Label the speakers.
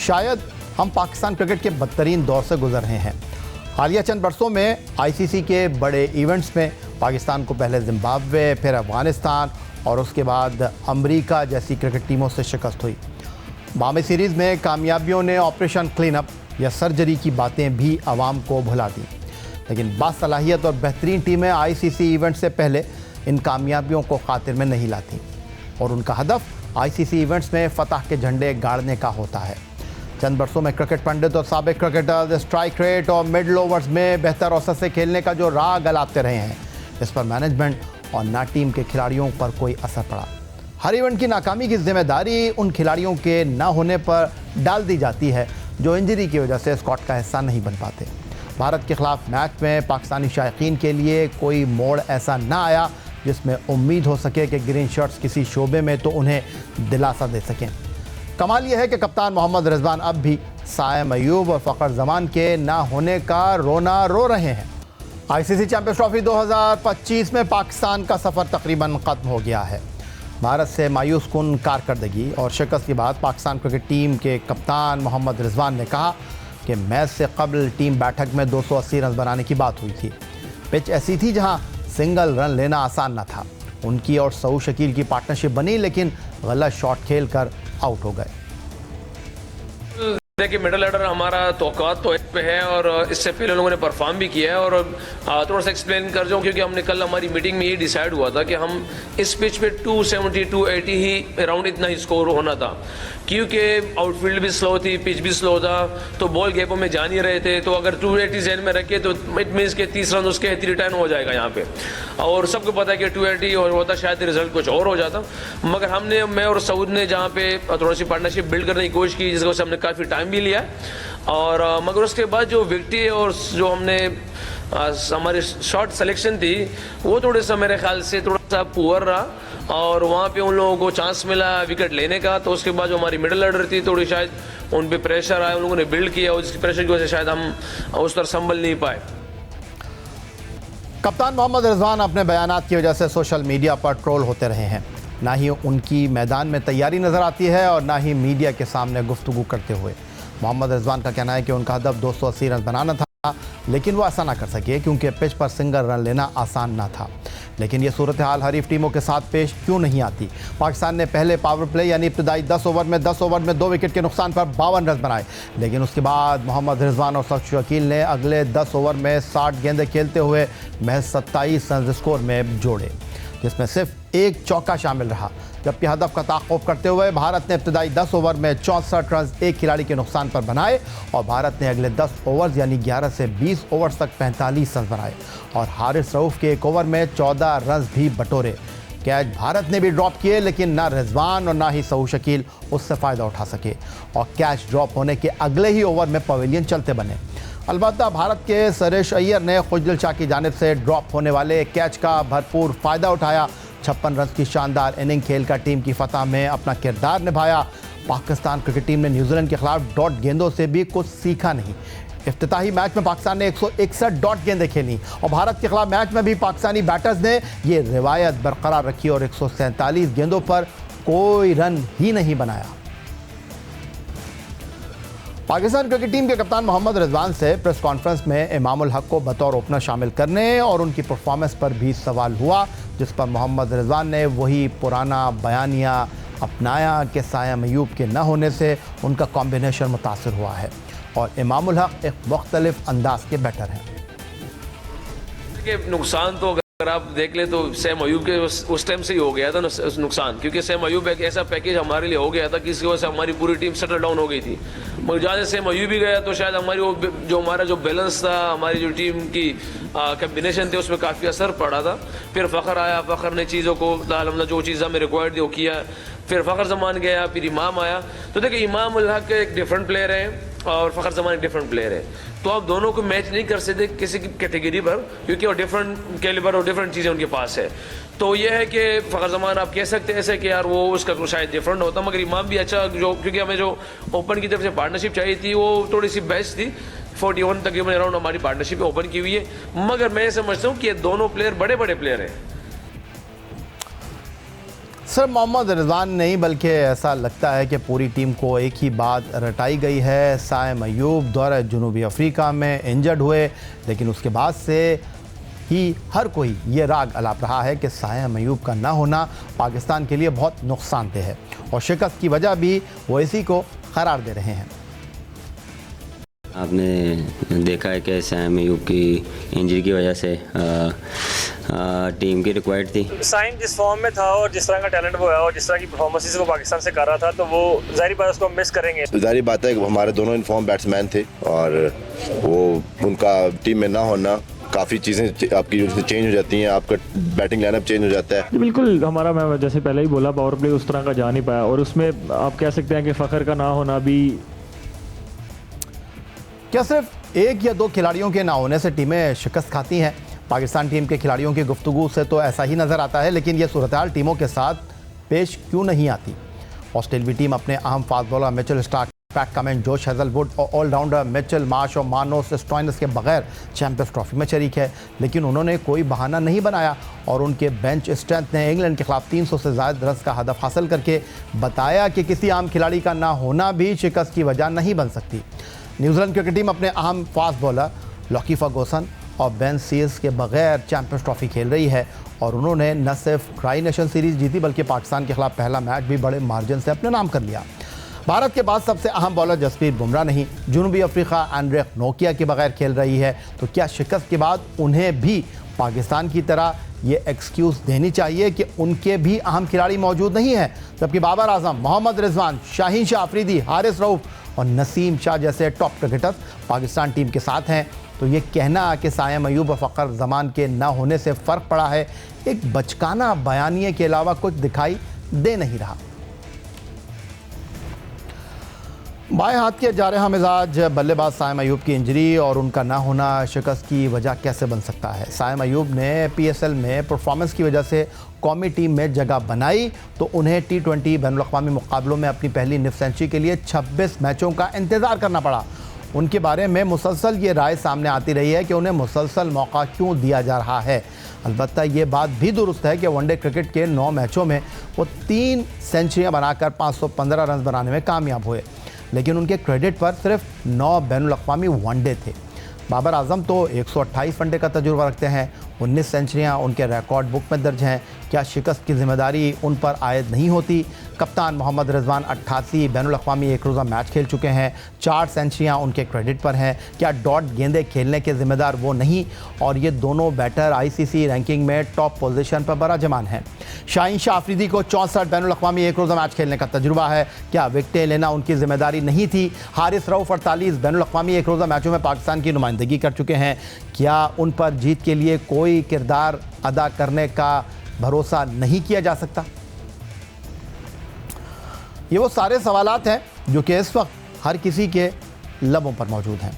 Speaker 1: शायद हम पाकिस्तान क्रिकेट के बदतरीन दौर से गुजर रहे हैं। हालिया चंद बरसों में आईसीसी के बड़े इवेंट्स में पाकिस्तान को पहले जिम्बाब्वे, फिर अफगानिस्तान और उसके बाद अमेरिका जैसी क्रिकेट टीमों से शिकस्त हुई। बामे सीरीज़ में कामयाबियों ने ऑपरेशन क्लीन अप या सर्जरी की बातें भी आवाम को भुला दी, लेकिन बासलाहियत और बेहतरीन टीमें आईसीसी इवेंट से पहले इन कामयाबियों को खातिर में नहीं लाती और उनका हदफ आईसीसी इवेंट्स में फतह के झंडे गाड़ने का होता है। चंद बरसों में क्रिकेट पंडित और साबिक क्रिकेटर स्ट्राइक रेट और मिडल ओवर्स में बेहतर औसत से खेलने का जो राह गलाते रहे हैं, इस पर मैनेजमेंट और ना टीम के खिलाड़ियों पर कोई असर पड़ा। हर इवेंट की नाकामी की जिम्मेदारी उन खिलाड़ियों के ना होने पर डाल दी जाती है जो इंजरी की वजह से स्क्वाड का हिस्सा नहीं बन पाते। भारत के खिलाफ मैच में पाकिस्तानी शायकीन के लिए कोई मोड़ ऐसा ना आया जिसमें उम्मीद हो सके कि ग्रीन शर्ट्स किसी शोबे में तो उन्हें दिलासा दे सकें। कमाल यह है कि कप्तान मोहम्मद रिजवान अब भी साइम अयूब और फ़खर जमान के ना होने का रोना रो रहे हैं। आईसीसी चैंपियंस ट्रॉफी 2025 में पाकिस्तान का सफ़र तकरीबन ख़त्म हो गया है। भारत से मायूस कुन कारकर्दगी और शिकस्त के बाद पाकिस्तान क्रिकेट टीम के कप्तान मोहम्मद रिजवान ने कहा कि मैच से कबल टीम बैठक में 280 रन बनाने की बात हुई थी। पिच ऐसी थी जहां सिंगल रन लेना आसान न था। उनकी और सऊद शकील की पार्टनरशिप बनी, लेकिन गलत शॉट खेलकर आउट हो गए।
Speaker 2: देखिए, मिडल ऑर्डर हमारा तौक़ात तो पे है और इससे पहले लोगों ने परफॉर्म भी किया है और थोड़ा सा एक्सप्लेन कर जाऊँ क्योंकि हमने कल हमारी मीटिंग में ये डिसाइड हुआ था कि हम इस पिच पे 270 280 ही अराउंड इतना ही स्कोर होना था, क्योंकि आउटफील्ड भी स्लो थी, पिच भी स्लो था, तो बॉल गैपों में जा नहीं रहे थे। तो अगर 280 जेन में रखे तो इट मीन्स के 30 रन उसके 3 हो जाएगा यहाँ पे, और सबको पता है कि 280 और होता शायद रिजल्ट कुछ और हो जाता। मगर हमने, मैं और सऊद ने जहाँ पे थोड़ी सी पार्टनरशिप बिल्ड करने की कोशिश की, जिसकी वजह से हमने काफ़ी टाइम भी लिया और मगर उसके बाद जो विकेट और जो हमने हमारी शॉट सिलेक्शन थी वो थोड़े सा मेरे ख्याल से थोड़ा सा पुअर रहा और वहाँ पे उन लोगों को चांस मिला विकेट लेने का। तो उसके बाद जो हमारी मिडिल ऑर्डर थी थोड़ी शायद उन पे प्रेशर आया, उन लोगों ने बिल्ड किया और उसकी प्रेशर की वजह से शायद हम उस तरह संभल नहीं पाए।
Speaker 1: कप्तान मोहम्मद रिजवान अपने बयानात की वजह से सोशल मीडिया पर ट्रोल होते रहे हैं। ना ही उनकी मैदान में तैयारी नज़र आती है और ना ही मीडिया के सामने गुफ्तगू करते हुए। मोहम्मद रिजवान का कहना है कि उनका हदफ 280 रन बनाना था, लेकिन वो ऐसा ना कर सके क्योंकि पिच पर सिंगल रन लेना आसान ना था। लेकिन ये सूरत हाल हरीफ टीमों के साथ पेश क्यों नहीं आती? पाकिस्तान ने पहले पावर प्ले यानी इब्तदाई 10 ओवर में 2 विकेट के नुकसान पर 52 रन बनाए, लेकिन उसके बाद मोहम्मद रिजवान और सऊद शकील ने अगले 10 ओवर में 60 गेंदें खेलते हुए महज 27 रन स्कोर में जोड़े, जिसमें सिर्फ एक चौका शामिल रहा। जबकि हदफ का ताक़ुब करते हुए भारत ने इब्तदाई 10 ओवर में 64 रन एक खिलाड़ी के नुकसान पर बनाए और भारत ने अगले 10 ओवर्स यानी 11 से 20 ओवर्स तक 45 रन बनाए और हारिस रऊफ के एक ओवर में 14 रन भी बटोरे। कैच भारत ने भी ड्रॉप किए, लेकिन ना रिजवान और ना ही सऊद शकील उससे फ़ायदा उठा सके और कैच ड्रॉप होने के अगले ही ओवर में पवेलियन चलते बने। अलबत्ता भारत के सरेश अय्यर ने खुजदिल शाह की जानिब से ड्रॉप होने वाले कैच का भरपूर फ़ायदा उठाया। 56 रन की शानदार इनिंग खेलकर टीम की फतह में अपना किरदार निभाया। पाकिस्तान क्रिकेट टीम ने न्यूजीलैंड के खिलाफ डॉट गेंदों से भी कुछ सीखा नहीं। इफ्तिताही मैच में पाकिस्तान ने 161 डॉट गेंदें खेली और भारत के खिलाफ मैच में भी पाकिस्तानी बैटर्स ने ये रिवायत बरकरार रखी और 147 गेंदों पर कोई रन ही नहीं बनाया। पाकिस्तान क्रिकेट टीम के कप्तान मोहम्मद रिजवान से प्रेस कॉन्फ्रेंस में इमामुल हक को बतौर ओपनर शामिल करने और उनकी परफॉर्मेंस पर भी सवाल हुआ, जिस पर मोहम्मद रिजवान ने वही पुराना बयानिया अपनाया कि साइम अयूब के न होने से उनका कॉम्बिनेशन मुतासिर हुआ है और इमामुल हक एक मुख्तलिफ अंदाज के बैटर हैं।
Speaker 2: नुकसान तो अगर आप देख ले तो सैम अयूब के उस टाइम से ही हो गया था नुकसान, क्योंकि सैम अयूब एक ऐसा पैकेज हमारे लिए हो गया था किसी वजह से हमारी पूरी टीम सेटल डाउन हो गई थी। मगर जहाँ से सैम अयूब भी गया तो शायद हमारी वो जो हमारा जो बैलेंस था, हमारी जो टीम की कम्बिनेशन थे उसमें काफ़ी असर पड़ा था। फिर फ़खर आया, फ़खर ने चीज़ों को जो चीज़ हमें रिक्वायर्ड थी वो किया। फिर फ़खर जमान गया, फिर इमाम आया। तो देखिए, इमाम उल हक एक डिफरेंट प्लेयर है और फ़खर जमान एक डिफरेंट प्लेयर है, तो आप दोनों को मैच नहीं कर सकते किसी की कैटेगरी पर, क्योंकि वो डिफरेंट कैलिबर और डिफरेंट चीज़ें उनके पास है। तो ये है कि फ़खर जमान आप कह सकते हैं ऐसे कि यार वो उसका तो शायद डिफरेंट होता, मगर इमाम भी अच्छा, जो क्योंकि हमें जो ओपन की तरफ से पार्टनरशिप चाहिए थी वो थोड़ी सी बेस्ट थी। 41 तकरीबन अराउंड हमारी पार्टनरशिप ओपन की हुई है, मगर मैं समझता हूँ कि ये दोनों प्लेयर बड़े बड़े प्लेयर हैं।
Speaker 1: सिर्फ मोहम्मद रिजवान नहीं बल्कि ऐसा लगता है कि पूरी टीम को एक ही बात रटाई गई है। साइम अयूब दौरे जनूबी अफ्रीका में इंजर्ड हुए, लेकिन उसके बाद से ही हर कोई ये राग अलाप रहा है कि साइम अयूब का ना होना पाकिस्तान के लिए बहुत नुकसानदेह है और शिकस्त की वजह भी वो इसी को करार दे रहे हैं।
Speaker 3: आपने देखा है कि साइम अयूब की इंजरी की वजह से टीम की रिक्वायर्ड थी।
Speaker 4: साइम जिस फॉर्म में था और जिस तरह का टैलेंट वो है और जिस तरह की परफॉर्मेंसेस वो पाकिस्तान से कर रहा था, तो वो जाहिर बात है उसको मिस करेंगे।
Speaker 5: जाहिर बात है कि हमारे दोनों इनफॉर्म बैट्समैन थे और वो उनका टीम में ना होना काफ़ी चीज़ें आपकी चेंज हो जाती हैं, आपका बैटिंग लाइनअप चेंज हो जाता है।
Speaker 4: बिल्कुल, हमारा मैं जैसे पहले ही बोला पावर प्ले उस तरह का जा नहीं पाया और उसमें आप कह सकते हैं कि फ़खर का ना होना भी।
Speaker 1: क्या सिर्फ एक या दो खिलाड़ियों के ना होने से टीमें शिकस्त खाती हैं? पाकिस्तान टीम के खिलाड़ियों की गुफ्तगू से तो ऐसा ही नज़र आता है, लेकिन यह सूरत-ए-हाल टीमों के साथ पेश क्यों नहीं आती? ऑस्ट्रेलियाई टीम अपने अहम fast bowler Mitchell Starc, PAT Cummins, Josh Hazlewood और ऑलराउंडर मिचेल मार्श और मार्नस स्टोइनिस के बगैर चैंपियंस ट्रॉफी में शरीक है, लेकिन उन्होंने कोई बहाना नहीं बनाया और उनके बेंच स्ट्रेंथ ने इंग्लैंड के खिलाफ 300 से ज़्यादा रन का हदफ हासिल करके बताया कि किसी आम खिलाड़ी का ना होना भी शिकस्त की वजह नहीं बन सकती। न्यूजीलैंड क्रिकेट टीम अपने अहम फास्ट बॉलर लॉकी फर्गूसन और बेन सील्स के बगैर चैंपियंस ट्रॉफी खेल रही है और उन्होंने न सिर्फ ट्राई नेशन सीरीज़ जीती बल्कि पाकिस्तान के खिलाफ पहला मैच भी बड़े मार्जिन से अपने नाम कर लिया। भारत के बाद सबसे अहम बॉलर जसप्रीत बुमराह नहीं, जनूबी अफ्रीका एंड्रे नोकिया के बगैर खेल रही है, तो क्या शिकस्त के बाद उन्हें भी पाकिस्तान की तरह ये एक्सक्यूज़ देनी चाहिए कि उनके भी अहम खिलाड़ी मौजूद नहीं हैं, जबकि बाबर आजम, मोहम्मद रिजवान, शाहीन शाह अफरीदी, हारिस रऊफ और नसीम शाह जैसे टॉप क्रिकेटर्स पाकिस्तान टीम के साथ हैं? तो ये कहना कि साइम अयूब और फ़खर जमान के ना होने से फ़र्क पड़ा है, एक बचकाना बयानिए के अलावा कुछ दिखाई दे नहीं रहा। बाएं हाथ के जारहा मिजाज बल्लेबाज साइम अयूब की इंजरी और उनका ना होना शिकस्त की वजह कैसे बन सकता है? साइम अयूब ने PSL में परफॉर्मेंस की वजह से कौमी टीम में जगह बनाई तो उन्हें T20 बैनुल-अक़वामी मुकाबलों में अपनी पहली निफ सेंचुरी के लिए 26 मैचों का इंतज़ार करना पड़ा। उनके बारे में मुसलसल ये राय सामने आती रही है कि उन्हें मुसलसल मौका क्यों दिया जा रहा है। अलबत्ता ये बात भी दुरुस्त है कि वनडे क्रिकेट के 9 मैचों में वो 3 सेंचुरियाँ बनाकर 515 रन बनाने में कामयाब हुए, लेकिन उनके क्रेडिट पर सिर्फ 9 बैनुल-अक़वामी वनडे थे। बाबर आजम तो 128 वनडे का तजुर्बा रखते हैं, 19 सेंचुरियाँ उनके रिकॉर्ड बुक में दर्ज हैं। क्या शिकस्त की जिम्मेदारी उन पर आयद नहीं होती? कप्तान मोहम्मद रिजवान 88 बैनुल-अक़वामी एक रोज़ा मैच खेल चुके हैं, 4 सेंचुरियाँ उनके क्रेडिट पर हैं। क्या डॉट गेंदें खेलने के ज़िम्मेदार वो नहीं? और ये दोनों बैटर ICC रैंकिंग में टॉप पोजीशन पर बराजमान हैं। शाहीन शाह अफरीदी को 64 बैनुल-अक़वामी एक रोज़ा मैच खेलने का तजुर्बा है, क्या विकेटें लेना उनकी जिम्मेदारी नहीं थी? हारिस रऊफ 48 बैनुल-अक़वामी एक रोज़ा मैचों में पाकिस्तान की नुमाइंदगी कर चुके हैं, क्या उन पर जीत के लिए कोई किरदार अदा करने का भरोसा नहीं किया जा सकता? ये वो सारे सवालात हैं जो कि इस वक्त हर किसी के लबों पर मौजूद हैं।